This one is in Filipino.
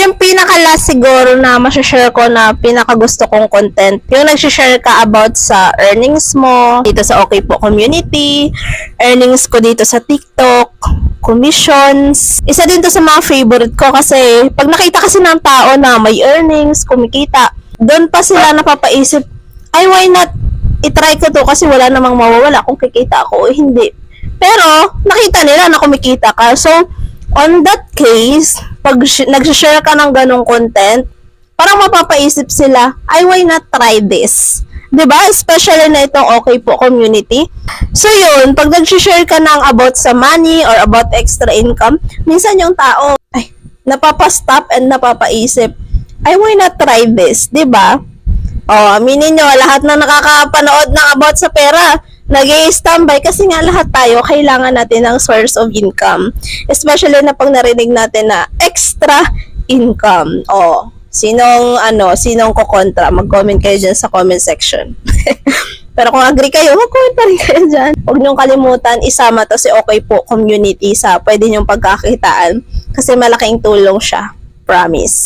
yung pinaka-last siguro na masashare ko na pinaka-gusto kong content, yung nagsishare ka about sa earnings mo, dito sa Okay Po Community, earnings ko dito sa TikTok, commissions. Isa din to sa mga favorite ko kasi pag nakita kasi ng tao na may earnings, kumikita, doon pa sila napapaisip, ay why not itry ko to kasi wala namang mawawala kung kikita ako o hindi. Pero nakita nila na kumikita ka. So, on that case, pag nag-share ka ng ganong content, parang mapapaisip sila, ay why not try this? 'Di ba? Especially na itong Okay Po Community. So yun, pag nag-share ka ng about sa money or about extra income, minsan yung tao ay napapa-stop and napapaisip, ay why not try this? 'Di ba? Oh, aminin nyo, lahat na nakakapanood ng about sa pera, nag-i-standby kasi nga lahat tayo kailangan natin ng source of income. Especially na pag narinig natin na extra income. Oh, sinong kokontra? Mag-comment kayo dyan sa comment section. Pero kung agree kayo, mag-comment pa rin kayo dyan. Huwag niyong kalimutan, isama to si Okay Po Community sa pwede niyong pagkakitaan kasi malaking tulong siya. Promise.